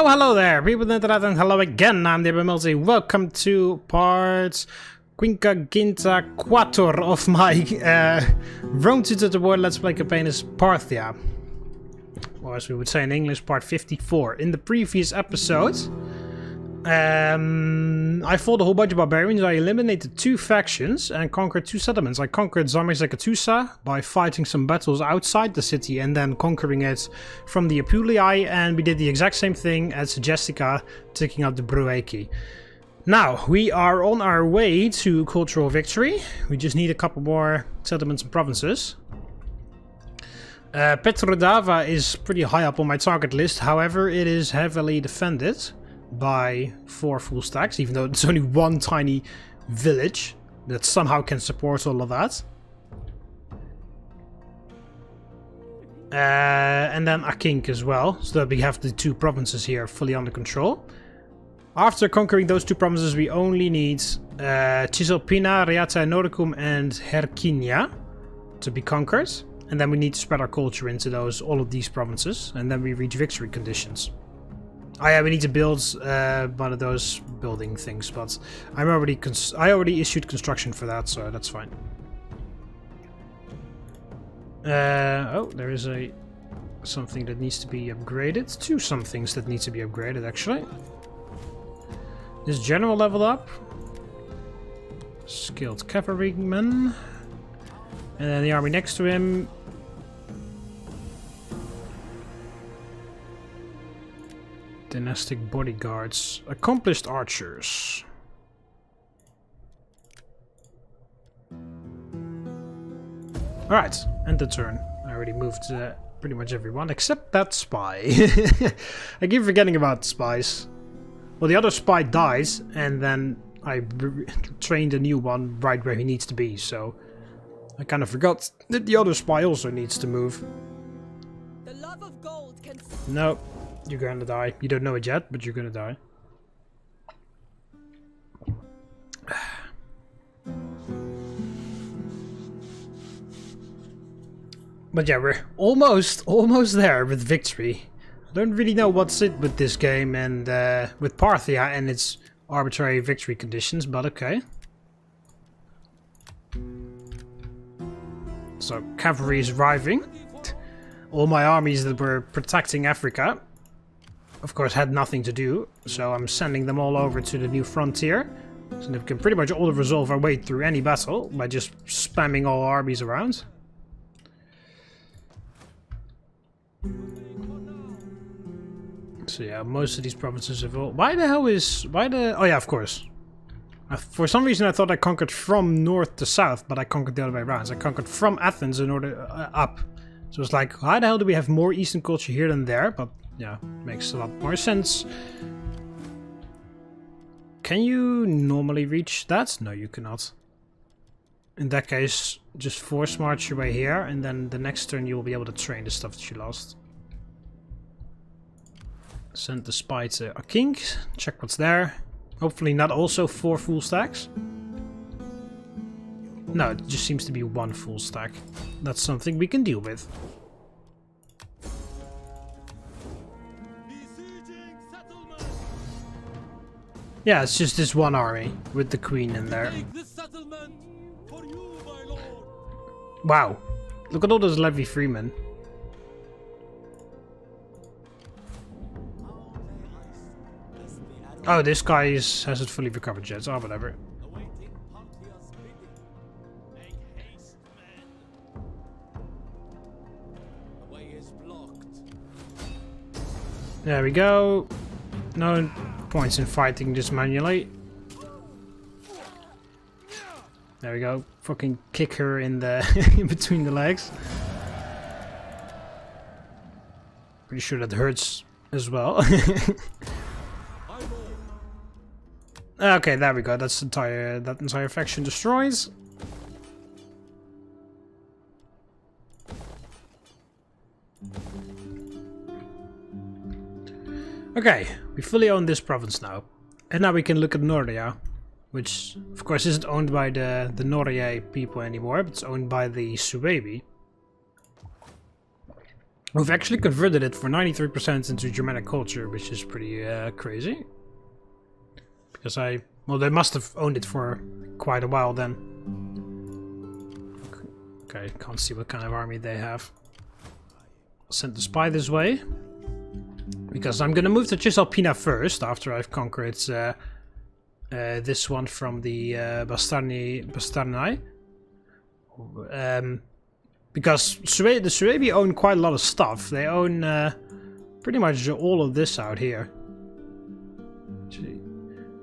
Hello there, people on the internet, and hello again. I'm TheMBmulti. Welcome to part Quinquaginta Quator of my Rome to the World Let's Play campaign is Parthia. Or as we would say in English, part 54. In the previous episode, I fought a whole bunch of barbarians. I eliminated 2 factions and conquered 2 settlements. I conquered Zakatusa by fighting some battles outside the city and then conquering it from the Apulii, and we did the exact same thing at Segestica, taking out the Brueki. Now, we are on our way to cultural victory. We just need a couple more settlements and provinces. Petrodava is pretty high up on my target list, however it is heavily defended by 4 full stacks, even though it's only one tiny village that somehow can support all of that. And then Akink as well, so that we have the 2 provinces here fully under control. After conquering those 2 provinces, we only need Cisalpina, Reata Noricum, and Herkinia to be conquered. And then we need to spread our culture into all of these provinces, and then we reach victory conditions. Oh yeah, we need to build one of those building things, but I already issued construction for that, so that's fine. Oh, there is something that needs to be upgraded. 2 somethings that need to be upgraded, actually. This general leveled up. Skilled cavalryman. And then the army next to him. Dynastic bodyguards. Accomplished archers. Alright, end the turn. I already moved pretty much everyone, except that spy. I keep forgetting about spies. Well, the other spy dies, and then I trained a new one right where he needs to be, so I kind of forgot that the other spy also needs to move. The love of gold can... No. You're gonna die. You don't know it yet, but you're gonna die. But yeah, we're almost there with victory. I don't really know what's it with this game and with Parthia and its arbitrary victory conditions, but okay. So cavalry is arriving. All my armies that were protecting Africa, of course, had nothing to do, so I'm sending them all over to the new frontier. So they can pretty much all resolve our way through any battle by just spamming all armies around. So yeah, most of these provinces have all... Oh yeah, of course. For some reason I thought I conquered from north to south, but I conquered the other way around. So I conquered from Athens in order up. So it's like, why the hell do we have more Eastern culture here than there? But yeah, makes a lot more sense. Can you normally reach that? No, you cannot. In that case, just force march your way here, and then the next turn you will be able to train the stuff that you lost. Send the spy to Akink, check what's there. Hopefully not also 4 full stacks. No, it just seems to be 1 full stack. That's something we can deal with. Yeah, it's just this one army with the queen in there. Wow, look at all those levy freemen. Oh, this guy hasn't fully recovered yet, so whatever. There we go. No points in fighting this manually. There we go. Fucking kick her in the in between the legs. Pretty sure that hurts as well. Okay, there we go. That entire faction destroys. Okay, we fully own this province now. And now we can look at Noria, which of course isn't owned by the Noria people anymore, but it's owned by the Suebi. We've actually converted it for 93% into Germanic culture, which is pretty crazy. Because well, they must have owned it for quite a while then. Okay, can't see what kind of army they have. I'll send the spy this way. Because I'm gonna move to Cisalpina first, after I've conquered this one from the Bastarnai. Because the Suebi own quite a lot of stuff. They own pretty much all of this out here.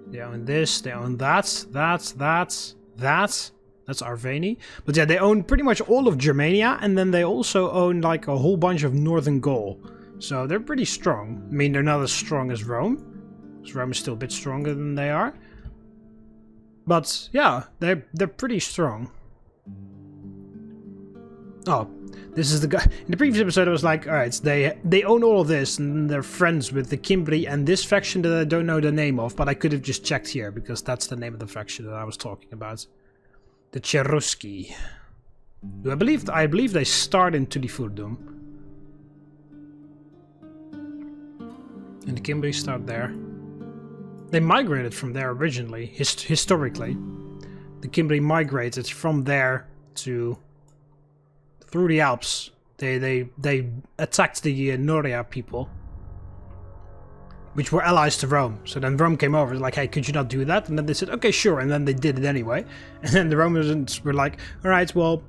They own this, they own that. That's Arveni. But yeah, they own pretty much all of Germania, and then they also own like a whole bunch of northern Gaul. So they're pretty strong. I mean, they're not as strong as Rome, because Rome is still a bit stronger than they are. But yeah, they're pretty strong. Oh, this is the guy. In the previous episode I was like, alright, they own all of this, and they're friends with the Cimbri and this faction that I don't know the name of, but I could have just checked here, because that's the name of the faction that I was talking about. The Cherusci. I believe they start in Tudifurdum. And the Cimbri start there. They migrated from there originally, historically. The Cimbri migrated from there to... through the Alps. They attacked the Noria people, which were allies to Rome. So then Rome came over, like, hey, could you not do that? And then they said, okay, sure. And then they did it anyway. And then the Romans were like, all right, well,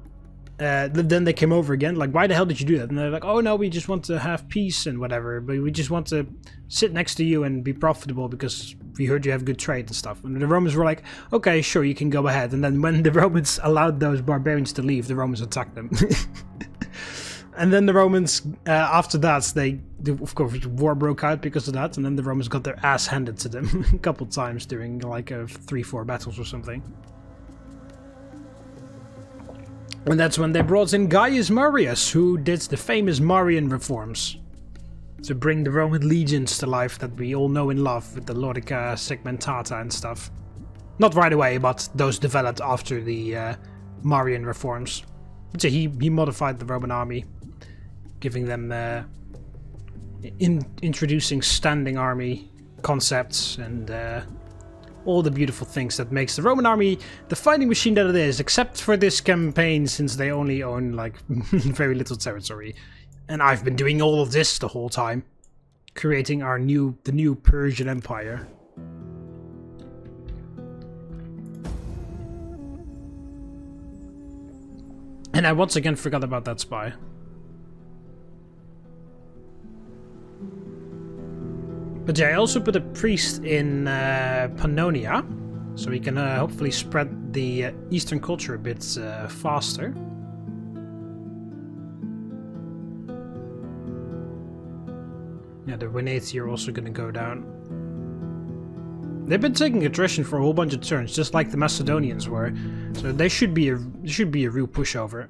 then they came over again. Like, why the hell did you do that? And they're like, oh no, we just want to have peace and whatever. But we just want to sit next to you and be profitable because we heard you have good trade and stuff. And the Romans were like, okay, sure, you can go ahead. And then when the Romans allowed those barbarians to leave, the Romans attacked them. And then the Romans, after that, of course, war broke out because of that. And then the Romans got their ass handed to them a couple times during like 3-4 battles or something. And that's when they brought in Gaius Marius, who did the famous Marian reforms to bring the Roman legions to life that we all know and love with the Lorica Segmentata and stuff. Not right away, but those developed after the Marian reforms. So he modified the Roman army, giving them introducing standing army concepts and all the beautiful things that makes the Roman army the fighting machine that it is, except for this campaign, since they only own like very little territory. And I've been doing all of this the whole time, creating the new Persian Empire. And I once again forgot about that spy. But yeah, I also put a priest in Pannonia, so we can hopefully spread the Eastern culture a bit faster. Yeah, the Veneti are also going to go down. They've been taking attrition for a whole bunch of turns, just like the Macedonians were. So they should be a real pushover.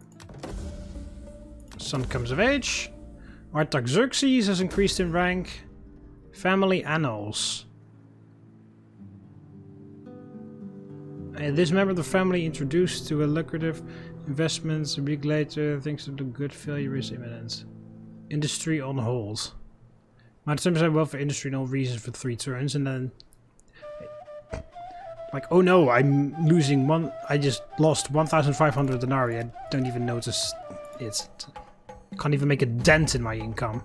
Son comes of age. Artaxerxes has increased in rank. Family annals. This member of the family introduced to a lucrative investment. A week later, thinks that the good failure is imminent. Industry on hold. Minus 10% wealth for industry and all reasons for 3 turns, and then like, oh no, I'm losing one. I just lost 1,500 denarii. I don't even notice it. Can't even make a dent in my income.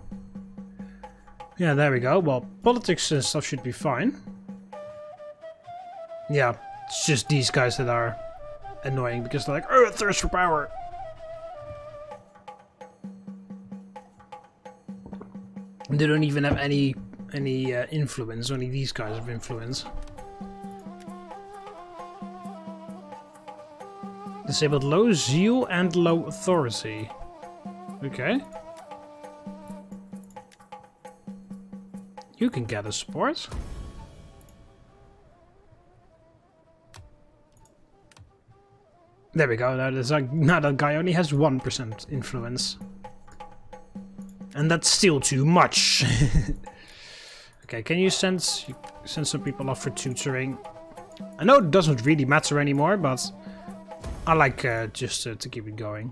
Yeah, there we go. Well, politics and stuff should be fine. Yeah, it's just these guys that are annoying because they're like, oh, thirst for power. And they don't even have any influence. Only these guys have influence. Disabled low zeal and low authority. Okay. You can gather support. There we go. Now that guy only has 1% influence. And that's still too much. Okay, can you send some people off for tutoring? I know it doesn't really matter anymore, but I like just to keep it going.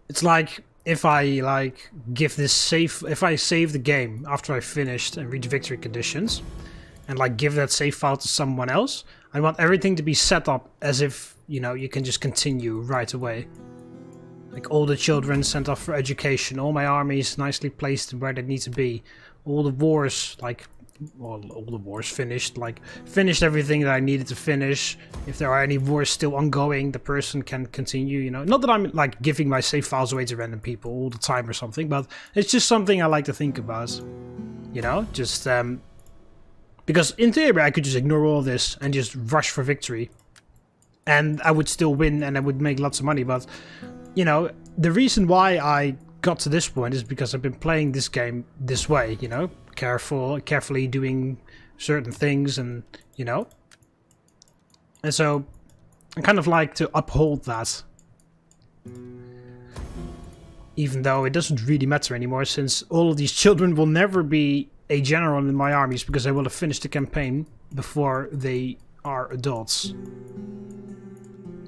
It's like if I like give this save, if I save the game after I finished and reach victory conditions, and like give that save file to someone else, I want everything to be set up as if, you know, you can just continue right away. Like all the children sent off for education, all my armies nicely placed where they need to be, all the wars, like, well, all the wars finished, like, finished everything that I needed to finish. If there are any wars still ongoing, the person can continue, you know. Not that I'm, like, giving my save files away to random people all the time or something, but it's just something I like to think about, you know, just, because in theory I could just ignore all this and just rush for victory, and I would still win and I would make lots of money, but, you know, the reason why I got to this point is because I've been playing this game this way, you know, carefully doing certain things, and, you know, and so I kind of like to uphold that, even though it doesn't really matter anymore, since all of these children will never be a general in my armies because I will have finished the campaign before they are adults.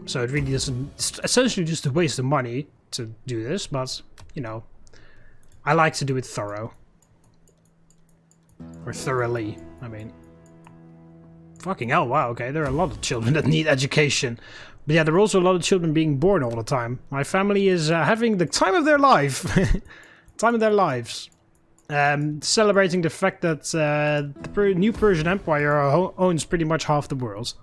So it really doesn't, it's essentially just a waste of money to do this, but, you know, I like to do it thorough. Or thoroughly, I mean. Fucking hell, wow, okay, there are a lot of children that need education. But yeah, there are also a lot of children being born all the time. My family is having the time of their life. Time of their lives. Celebrating the fact that the new Persian Empire owns pretty much half the world.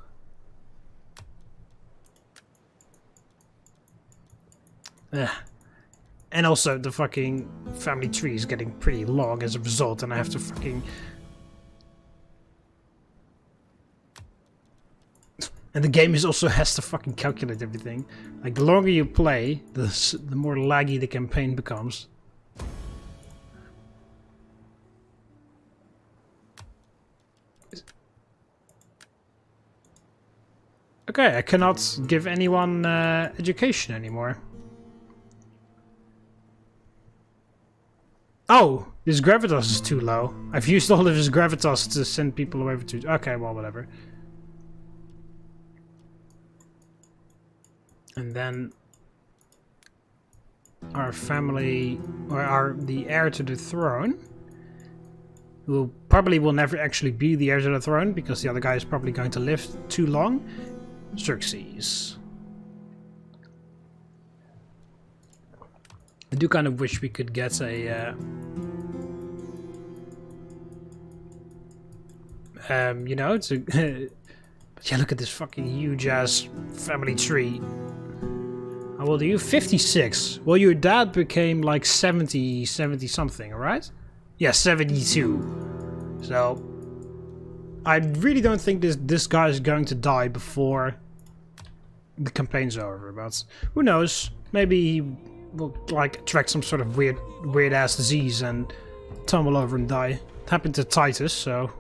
And also the fucking family tree is getting pretty long as a result, and I have to fucking... And the game also has to fucking calculate everything. Like, the longer you play, the more laggy the campaign becomes. Okay, I cannot give anyone education anymore. Oh, this gravitas is too low. I've used all of his gravitas to send people over to... Okay, well, whatever. And then... our family... or the heir to the throne... who probably will never actually be the heir to the throne, because the other guy is probably going to live too long. Xerxes. I do kind of wish we could get a... you know, it's a... but yeah, look at this fucking huge-ass family tree. How old are you? 56. Well, your dad became like 70 something, alright? Yeah, 72. So... I really don't think this guy is going to die before the campaign's over, but who knows? Maybe he will like attract some sort of weird ass disease and tumble over and die. It happened to Titus, so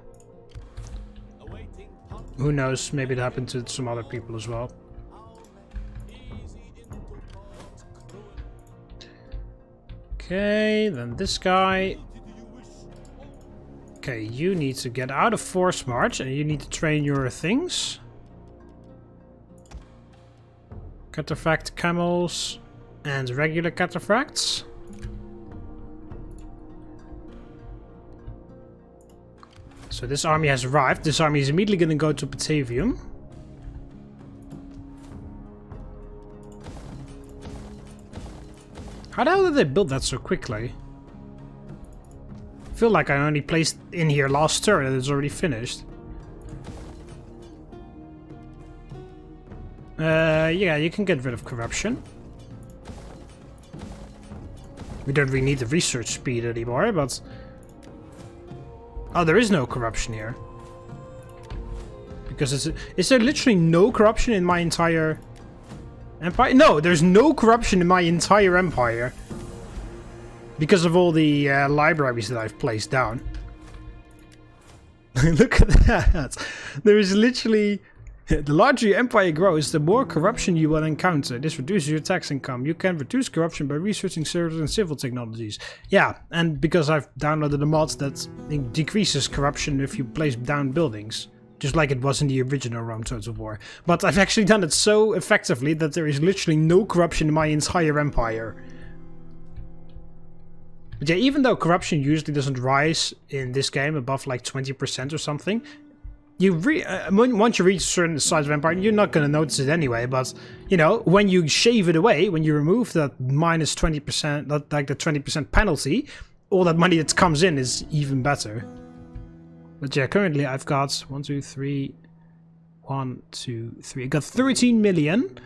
who knows? Maybe it happened to some other people as well. Okay, then this guy. Okay, you need to get out of force march and you need to train your things. Cataphract camels and regular cataphracts. So this army has arrived. This army is immediately going to go to Batavium. How the hell did they build that so quickly? I feel like I only placed in here last turn and it's already finished. Yeah, you can get rid of corruption. We don't really need the research speed anymore, but... Oh, there is no corruption here. Because is there literally no corruption in my entire empire? No, there's no corruption in my entire empire. Because of all the libraries that I've placed down. Look at that. There is literally... The larger your empire grows, the more corruption you will encounter. This reduces your tax income. You can reduce corruption by researching certain and civil technologies. Yeah, and because I've downloaded a mod that decreases corruption if you place down buildings. Just like it was in the original Rome Total War. But I've actually done it so effectively that there is literally no corruption in my entire empire. But yeah, even though corruption usually doesn't rise in this game above like 20% or something, once you reach a certain size of empire, you're not going to notice it anyway. But you know, when you shave it away, when you remove that minus 20%, that like the 20% penalty, all that money that comes in is even better. But yeah, currently I've got 1, 2, 3. I got 13 million,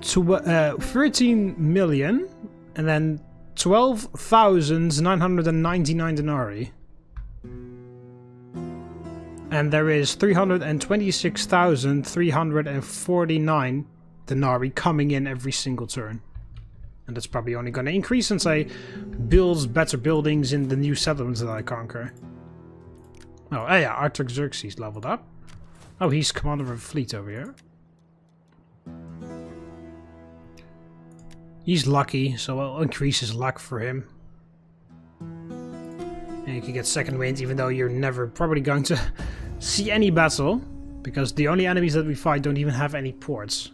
13 million, and then 12,999 denarii. And there is 326,349 denarii coming in every single turn. And that's probably only going to increase since I build better buildings in the new settlements that I conquer. Oh yeah, Artaxerxes leveled up. Oh, he's commander of a fleet over here. He's lucky, so I'll increase his luck for him. And you can get second wind, even though you're never probably going to see any battle. Because the only enemies that we fight don't even have any ports.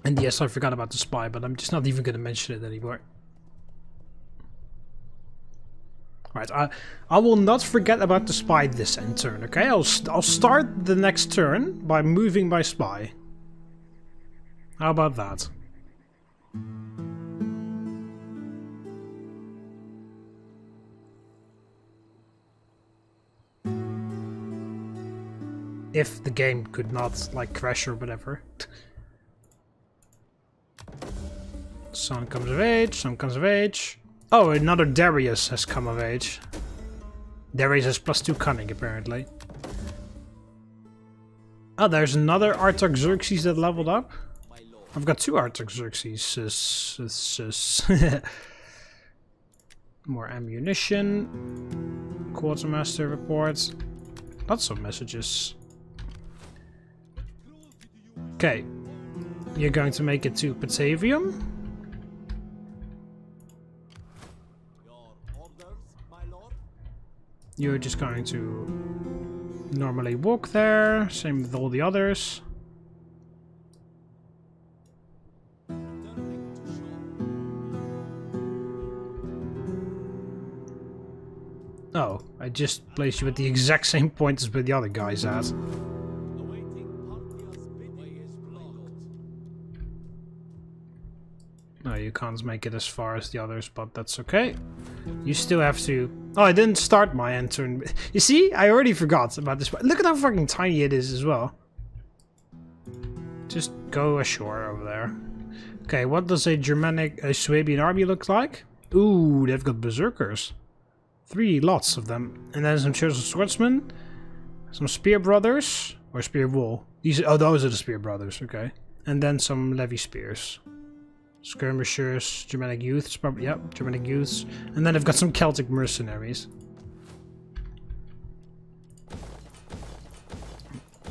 And yes, I forgot about the spy, but I'm just not even going to mention it anymore. Right, I will not forget about the spy this end turn, okay? I'll start the next turn by moving my spy. How about that? If the game could not, like, crash or whatever. Son comes of age, son comes of age. Oh, another Darius has come of age. Darius has +2 cunning, apparently. Oh, there's another Artaxerxes that leveled up. I've got 2 Artaxerxes. More ammunition. Quartermaster reports. Lots of messages. Okay. You're going to make it to Patavium. You're just going to normally walk there, same with all the others. Oh, I just placed you at the exact same point as where the other guy's at. No, you can't make it as far as the others, but that's okay. You still have to... Oh, I didn't start my end turn. You see? I already forgot about this. Look at how fucking tiny it is as well. Just go ashore over there. Okay, what does a Germanic, Swabian army look like? Ooh, they've got berserkers. 3 lots of them. And then some chosen swordsmen. Some spear brothers. Or spear wool. These, oh, those are the spear brothers, okay. And then some levy spears. Skirmishers, Germanic youths, probably, yep, Germanic youths. And then I've got some Celtic mercenaries.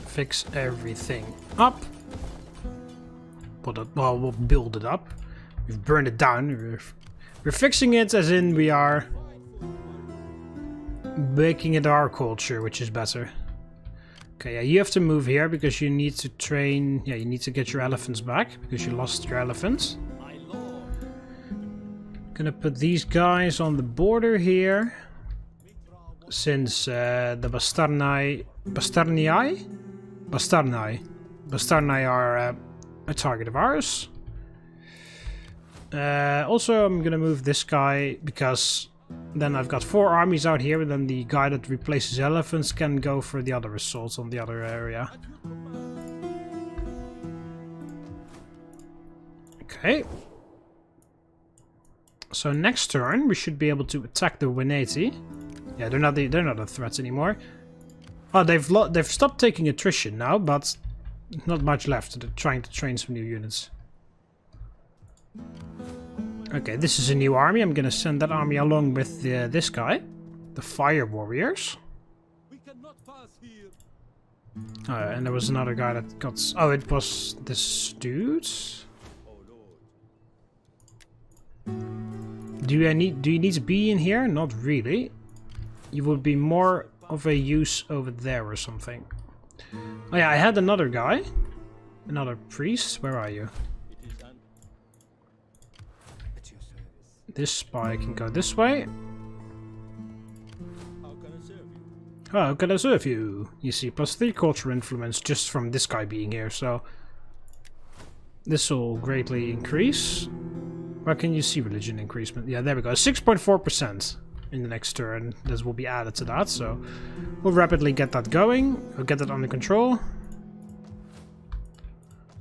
Fix everything up. Well, we'll build it up. We've burned it down. We're fixing it as in we are making it our culture, which is better. Okay, yeah, you have to move here because you need to train... Yeah, you need to get your elephants back because you lost your elephants. Gonna put these guys on the border here. Since the Bastarnai are a target of ours. Also, I'm gonna move this guy because then I've got 4 armies out here, and then the guy that replaces elephants can go for the other assaults on the other area. Okay. So next turn we should be able to attack the Veneti. Yeah, they're not a threat anymore. Oh, they've stopped taking attrition now, but not much left. They're trying to train some new units. Okay, this is a new army. I'm gonna send that army along with this guy, the Fire Warriors. We cannot pass here. And there was another guy that got... Oh, it was this dude. Do you need to be in here? Not really. You would be more of a use over there or something. Oh yeah, I had another guy. Another priest. Where are you? This spy can go this way. How can I serve you? How can I serve you? You see, +3 culture influence just from this guy being here, so this will greatly increase. Where can you see religion increasement? Yeah, there we go. 6.4% in the next turn. This will be added to that, so we'll rapidly get that going. We'll get that under control.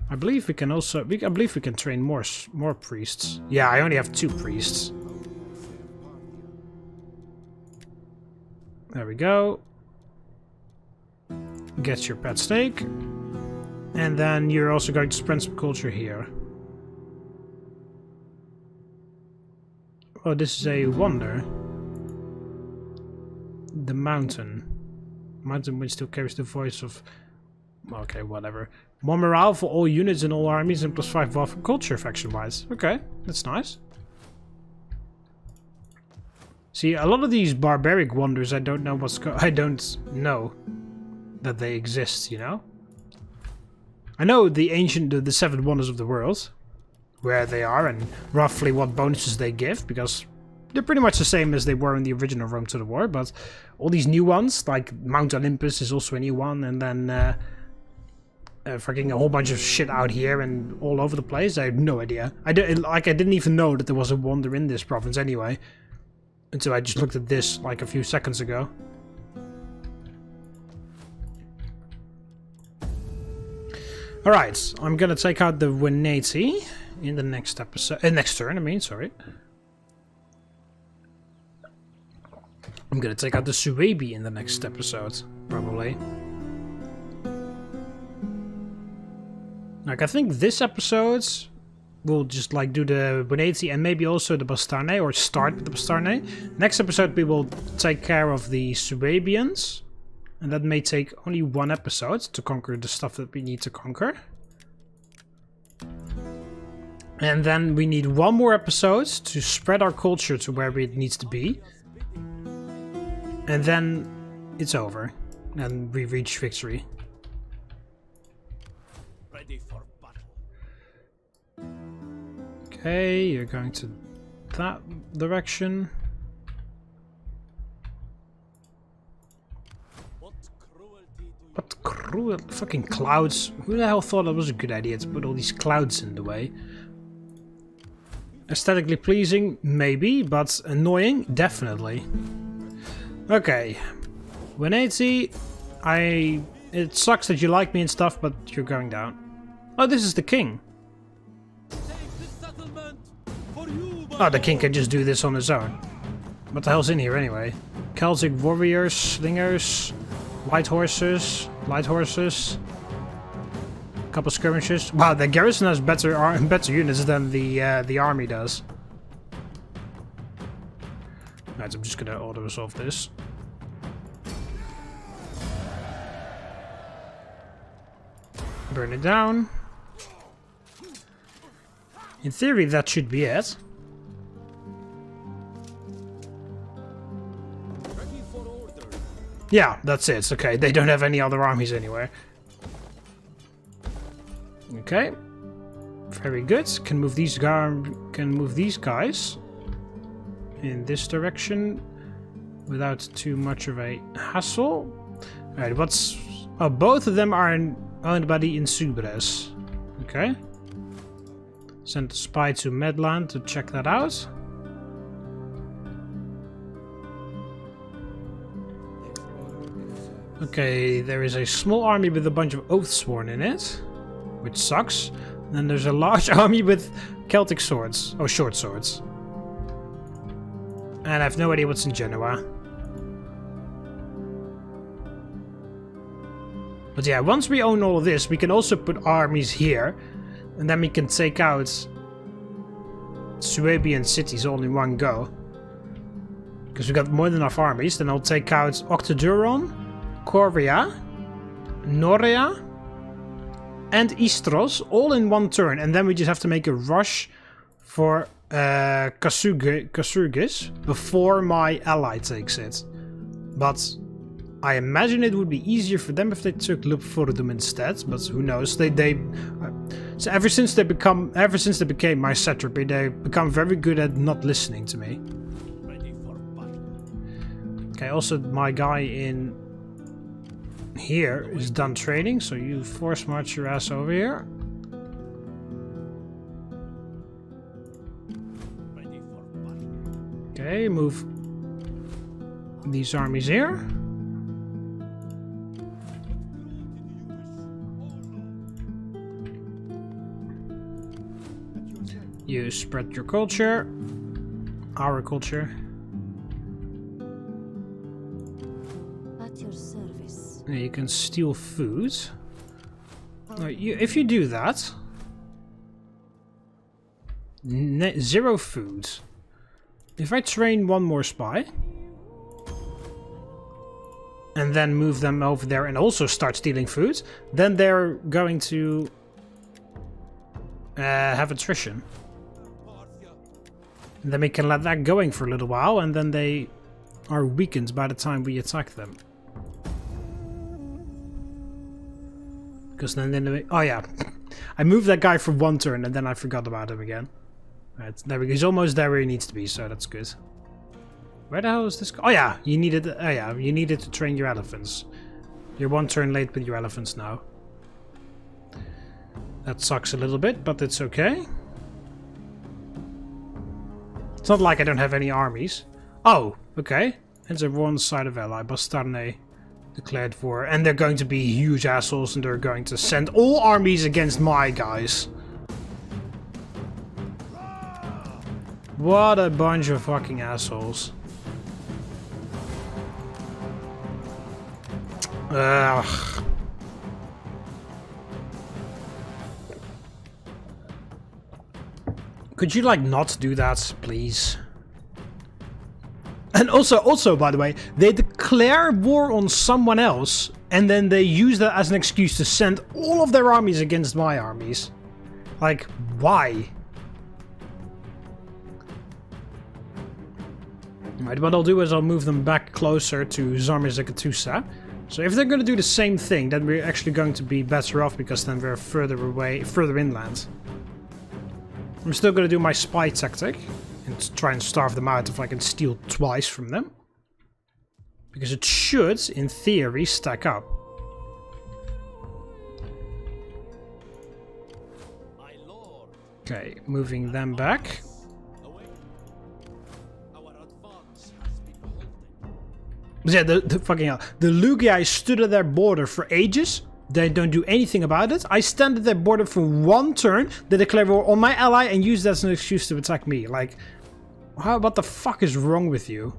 I believe we can also. I believe we can train more priests. Yeah, I only have 2 priests. There we go. Get your pet snake. And then you're also going to spread some culture here. Oh, this is a wonder. The mountain. Mountain which still carries the voice of... Okay, whatever. More morale for all units in all armies and +5 buff for culture faction-wise. Okay, that's nice. See, a lot of these barbaric wonders, I don't know I don't know that they exist, you know? I know the 7 wonders of the world, where they are and roughly what bonuses they give, because they're pretty much the same as they were in the original Rome to the War, but all these new ones, like Mount Olympus is also a new one, and then fucking a whole bunch of shit out here and all over the place. I have no idea. I didn't even know that there was a wonder in this province anyway, until I just looked at this like a few seconds ago. Alright, I'm gonna take out the Veneti in the next episode. Next turn, I mean, sorry. I'm gonna take out the Suebi in the next episode, probably. Like, I think this episode we'll just like do the Veneti and maybe also the Bastarnae, or start with the Bastarnae. Next episode we will take care of the Suebians. And that may take only 1 episode to conquer the stuff that we need to conquer. And then we need 1 more episode to spread our culture to where it needs to be. And then it's over. And we reach victory. Ready for battle. Okay, you're going to that direction. What cruel fucking clouds. Who the hell thought that was a good idea to put all these clouds in the way? Aesthetically pleasing, maybe, but annoying, definitely. Okay. Veneti, it sucks that you like me and stuff, but you're going down. Oh, this is the king. Oh, the king can just do this on his own. What the hell's in here anyway? Celtic warriors, slingers, light horses, couple skirmishes. Wow, the garrison has better units than the army does. Right, I'm just gonna auto resolve this. Burn it down. In theory, that should be it. Yeah, that's it. Okay, they don't have any other armies anywhere. Okay, very good. Can move these guys in this direction without too much of a hassle. All right, what's? Oh, both of them are owned by the Insubres. Okay. Send a spy to Medland to check that out. Okay, there is a small army with a bunch of Oathsworn in it, which sucks. Then there's a large army with Celtic swords, or short swords. And I have no idea what's in Genoa. But yeah, once we own all of this, we can also put armies here, and then we can take out Suebian cities all in one go. Because we got more than enough armies. Then I'll take out Octoduron, Coria, Noria, and Istros all in one turn, and then we just have to make a rush for Kasurgis before my ally takes it. But I imagine it would be easier for them if they took Lupfordum instead, but who knows? So ever since they became my satrapy, they become very good at not listening to me. Ready for battle. Okay, also my guy in here is done trading, so you force march your ass over here. Ready for battle. Okay, move these armies here. You spread your culture, our culture. At your service. Yeah, you can steal food. No, if you do that, 0 food. If I train one more spy, and then move them over there and also start stealing food, then they're going to have attrition. Parthia. And then we can let that going for a little while, and then they are weakened by the time we attack them. Because then oh yeah, I moved that guy for 1 turn and then I forgot about him again. Right, there we go. He's almost there where he needs to be, so that's good. Where the hell is this guy? Oh yeah, you needed to train your elephants. You're 1 turn late with your elephants now. That sucks a little bit, but it's okay. It's not like I don't have any armies. Oh, okay. It's a one side of ally. Bastarne declared war. And they're going to be huge assholes and they're going to send all armies against my guys. What a bunch of fucking assholes. Ugh. Could you, like, not do that, please? And also, by the way, they declare war on someone else, and then they use that as an excuse to send all of their armies against my armies. Like, why? Alright, what I'll do is I'll move them back closer to Zarmizakatusa. So if they're going to do the same thing, then we're actually going to be better off, because then we're further inland. I'm still going to do my spy tactic and try and starve them out if I can steal twice from them. Because it should, in theory, stack up. My lord. Okay, moving them back. Away. Our advance has been halted. Yeah, the fucking hell. The Lugi stood at their border for ages. They don't do anything about it. I stand at their border for 1 turn. They declare war on my ally and use that as an excuse to attack me. Like, what the fuck is wrong with you?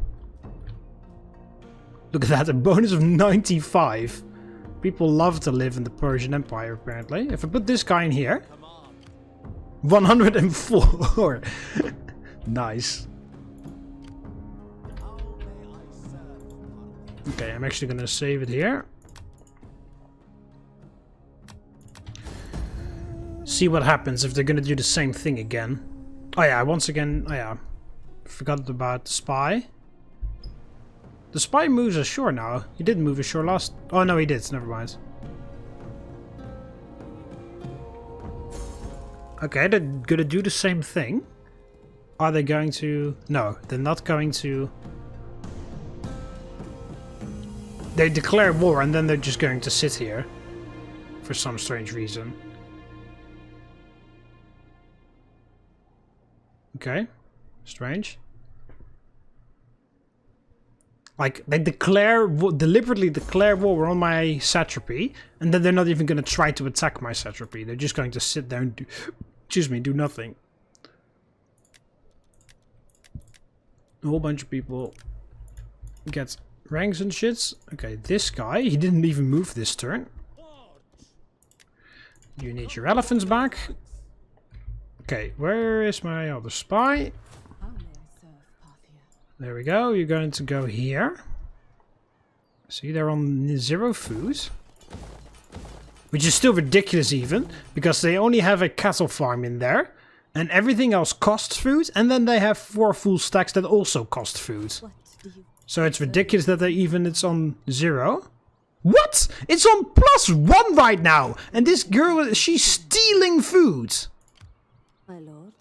Look at that, a bonus of 95. People love to live in the Persian Empire, apparently. If I put this guy in here, 104. Nice. How may I serve? Okay, I'm actually gonna save it here. See what happens if they're gonna do the same thing again. Oh yeah, once again, oh yeah. Forgot about the spy. The spy moves ashore now. He didn't move ashore last... Oh no, he did, never mind. Okay, they're gonna do the same thing. Are they going to... No, they're not going to... They declare war and then they're just going to sit here. For some strange reason. Okay, strange. Like, they deliberately declare war on my satrapy, and then they're not even going to try to attack my satrapy. They're just going to sit there and do, do nothing. A whole bunch of people get ranks and shits. Okay, this guy, he didn't even move this turn. You need your elephants back. Okay, where is my other spy? How may I serve Parthia? There we go. You're going to go here. See, they're on 0 food. Which is still ridiculous even, because they only have a cattle farm in there. And everything else costs food, and then they have 4 full stacks that also cost food. What do you So it's ridiculous that it's on 0. What? It's on +1 right now! And this girl, she's stealing food! My lord.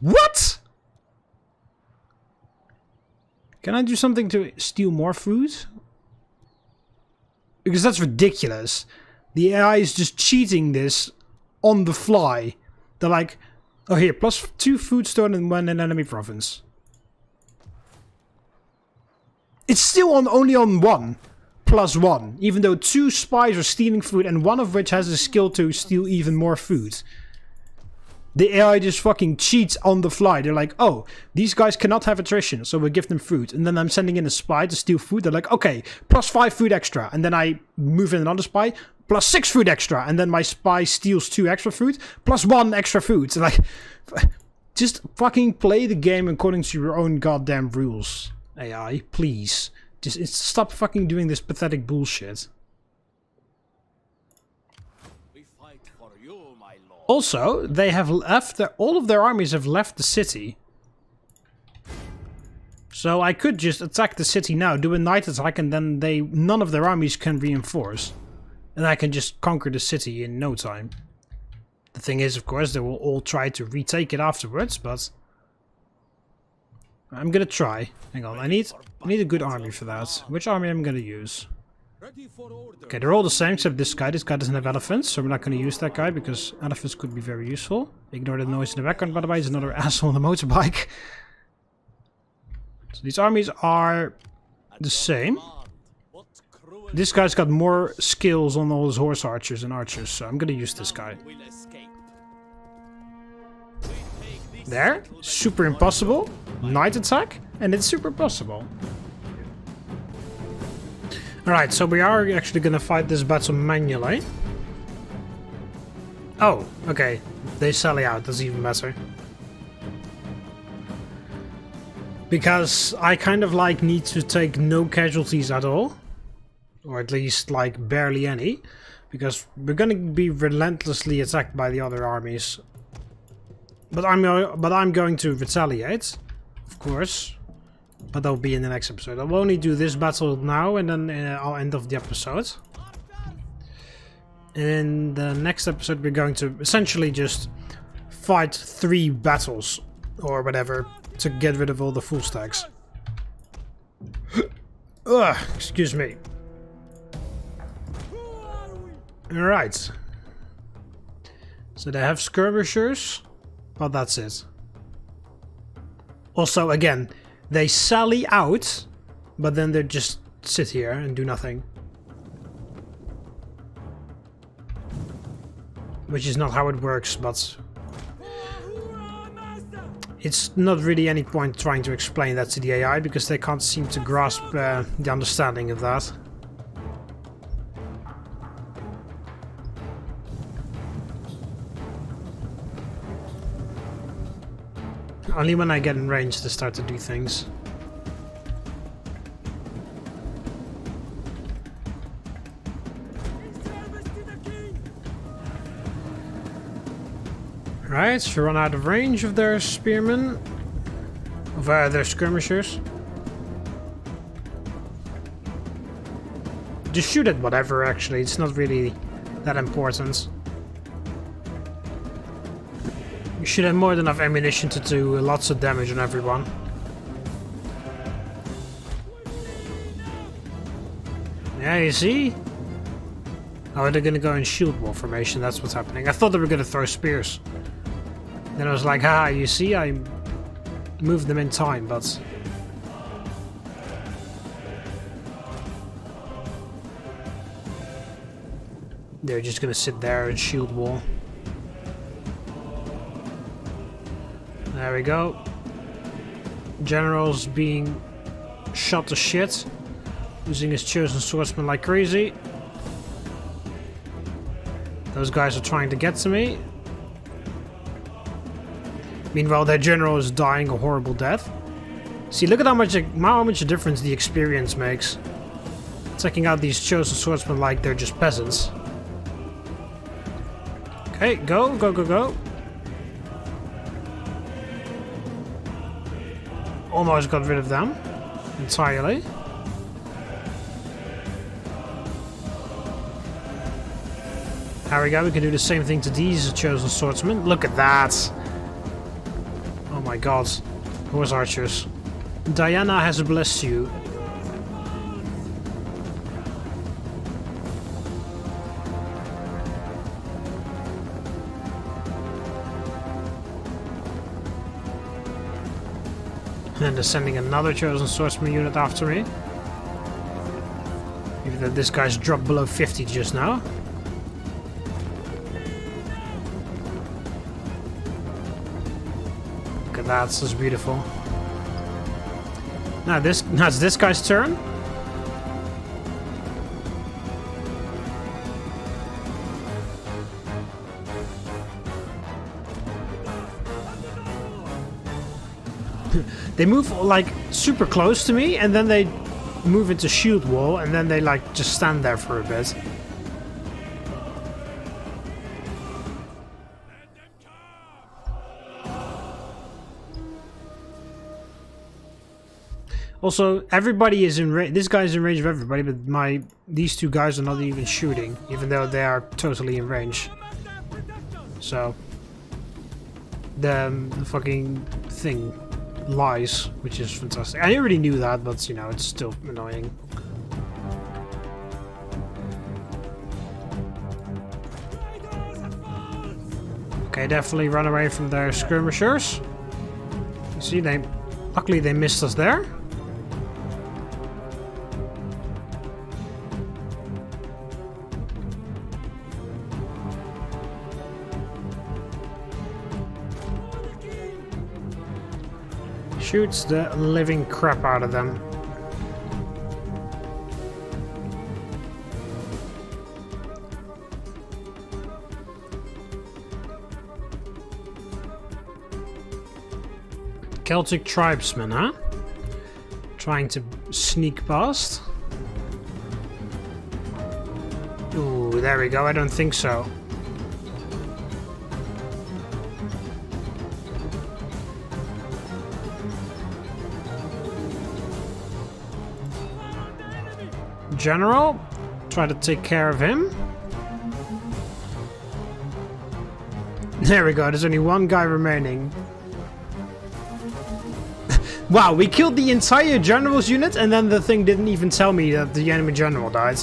What? Can I do something to steal more food? Because that's ridiculous. The AI is just cheating this on the fly. They're like, oh here, +2 food stored in one enemy province. It's still only on 1. +1. Even though 2 spies are stealing food and one of which has a skill to steal even more food. The AI just fucking cheats on the fly. They're like, oh, these guys cannot have attrition, so we'll give them food. And then I'm sending in a spy to steal food. They're like, okay, +5 food extra. And then I move in another spy, +6 food extra. And then my spy steals 2 extra food, +1 extra food. So like, just fucking play the game according to your own goddamn rules, AI, please. Just stop fucking doing this pathetic bullshit. We fight for you, my lord. Also, they have left, all of their armies have left the city. So I could just attack the city now, do a night attack, and then none of their armies can reinforce. And I can just conquer the city in no time. The thing is, of course, they will all try to retake it afterwards, but I'm gonna try. Hang on, I need a good army for that. Which army am I gonna use? Ready for order. Okay, they're all the same except this guy. This guy doesn't have elephants, so we're not gonna use that guy because elephants could be very useful. Ignore the noise in the background, by the way. There's another asshole on a motorbike. So these armies are the same. What cruel This guy's got more skills on all his horse archers and archers, so I'm gonna use this guy. will escape. We take this There, super impossible. Night attack, and it's super possible. Alright, so we are actually gonna fight this battle manually. Oh, okay. They sally out, that's even better. Because I kind of like need to take no casualties at all. Or at least like barely any. Because we're gonna be relentlessly attacked by the other armies. But I'm going to retaliate. Of course, but that'll be in the next episode. I'll only do this battle now, and then I'll end off the episode. And in the next episode, we're going to essentially just fight 3 battles or whatever to get rid of all the full stacks. Ugh, excuse me. All right. So they have skirmishers, but that's it. Also, again, they sally out, but then they just sit here and do nothing. Which is not how it works, but it's not really any point trying to explain that to the AI, because they can't seem to grasp the understanding of that. Only when I get in range to start to do things. Right, we run out of range of their spearmen. Of their skirmishers. Just shoot at whatever, actually. It's not really that important. You should have more than enough ammunition to do lots of damage on everyone. Yeah, you see? Oh, they're gonna go in shield wall formation, that's what's happening. I thought they were gonna throw spears. Then I was like, haha, you see, I moved them in time, but... they're just gonna sit there and shield wall. There we go. General's being shot to shit. Using his chosen swordsman like crazy. Those guys are trying to get to me. Meanwhile, their general is dying a horrible death. See, look at how much difference the experience makes. Taking out these chosen swordsmen like they're just peasants. Okay, go, go, go, go. Almost got rid of them. entirely. There we go, we can do the same thing to these chosen swordsmen. Look at that! Oh my god. Horse archers. Diana has blessed you. And they're sending another chosen swordsman unit after me. Even though this guy's dropped below 50 just now. Look at that, this is beautiful. Now it's this guy's turn. They move like super close to me and then they move into shield wall and then they like just stand there for a bit. Also, everybody is in range. This guy's in range of everybody, but these two guys are not even shooting, even though they are totally in range. So the fucking thing lies, which is fantastic. I already knew that, but you know, it's still annoying. Okay, definitely run away from their skirmishers. You see, luckily they missed us there. Shoots the living crap out of them. Celtic tribesmen, huh? Trying to sneak past. Ooh, there we go. I don't think so. General, try to take care of him. There we go, there's only one guy remaining. Wow, we killed the entire general's unit and then the thing didn't even tell me that the enemy general died.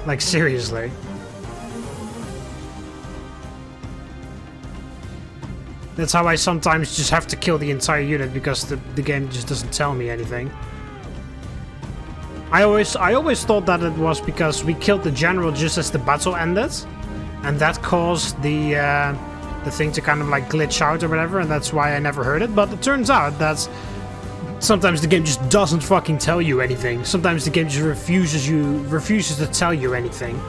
Like, seriously. That's how I sometimes just have to kill the entire unit because the game just doesn't tell me anything. I always thought that it was because we killed the general just as the battle ended, and that caused the thing to kind of like glitch out or whatever, and that's why I never heard it. But it turns out that sometimes the game just doesn't fucking tell you anything. Sometimes the game just refuses to tell you anything.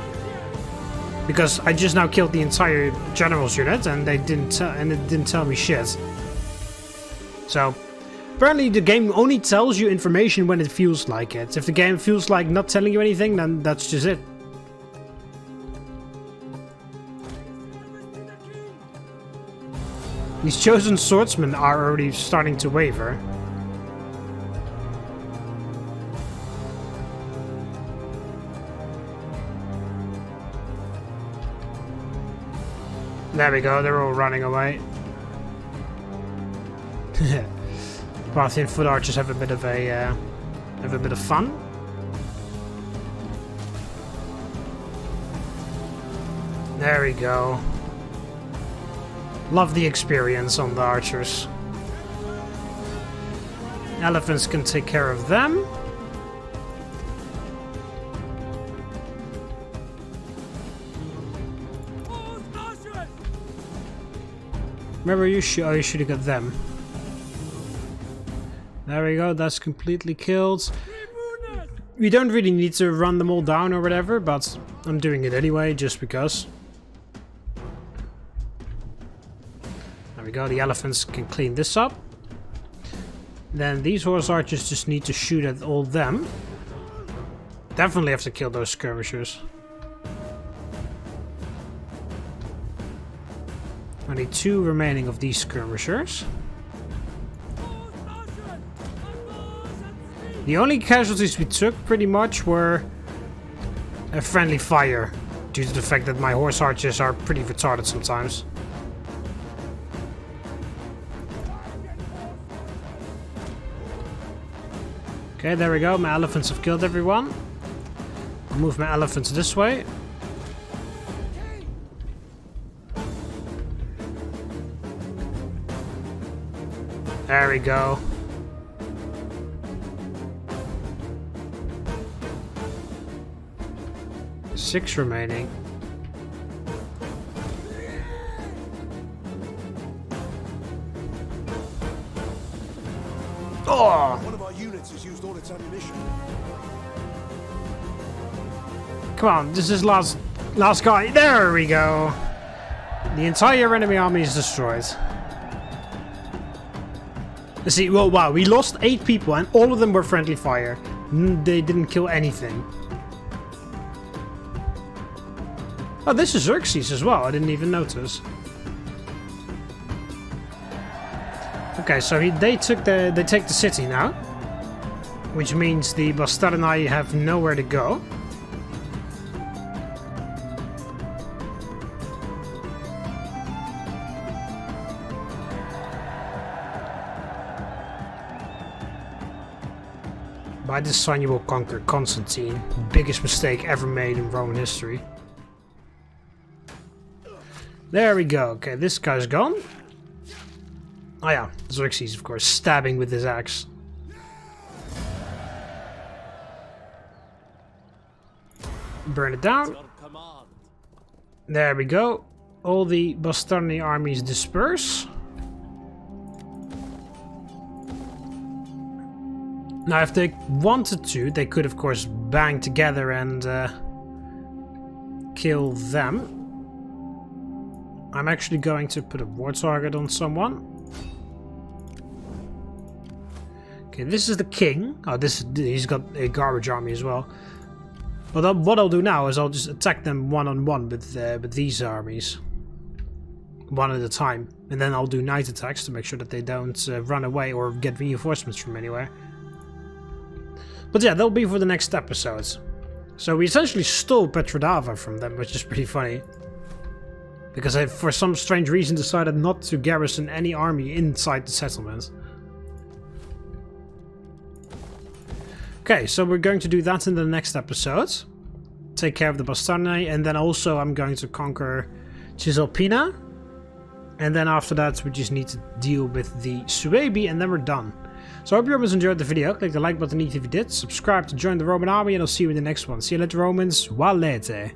Because I just now killed the entire general's unit and it didn't tell me shit. So apparently the game only tells you information when it feels like it. If the game feels like not telling you anything, then that's just it. These chosen swordsmen are already starting to waver. There we go, they're all running away. Parthian foot archers have a bit of fun. There we go. Love the experience on the archers. Elephants can take care of them. Remember, you should have got them. There we go, that's completely killed. We don't really need to run them all down or whatever, but I'm doing it anyway, just because. There we go, the elephants can clean this up. Then these horse archers just need to shoot at all them. Definitely have to kill those skirmishers. Only 2 remaining of these skirmishers. The only casualties we took pretty much were a friendly fire, due to the fact that my horse archers are pretty retarded sometimes. Okay, there we go. My elephants have killed everyone. I'll move my elephants this way. There we go. Six remaining. Oh! One of our units has used all its ammunition. Come on, this is last guy. There we go. The entire enemy army is destroyed. Let's see. Well, wow, we lost 8 people and all of them were friendly fire. They didn't kill anything. Oh, this is Xerxes as well. I didn't even notice. Okay, so they take the city now, which means the Bastarnai have nowhere to go. By this sign you will conquer Constantine. Biggest mistake ever made in Roman history. There we go. Okay, this guy's gone. Oh yeah, Xerxes, of course, stabbing with his axe. Burn it down. Your command. There we go. All the Bastarni armies disperse. Now, if they wanted to, they could, of course, bang together and kill them. I'm actually going to put a war target on someone. Okay, this is the king. Oh, he's got a garbage army as well. But what I'll do now is I'll just attack them one-on-one with these armies. One at a time. And then I'll do night attacks to make sure that they don't run away or get reinforcements from anywhere. But yeah, that'll be for the next episodes. So we essentially stole Petrodava from them, which is pretty funny. Because I, for some strange reason, decided not to garrison any army inside the settlement. Okay, so we're going to do that in the next episode. Take care of the Bastarnae, and then also I'm going to conquer Cisalpina. And then after that we just need to deal with the Suebi, and then we're done. So I hope you guys enjoyed the video. Click the like button if you did. Subscribe to join the Roman army, and I'll see you in the next one. See you later, Romans. Valete.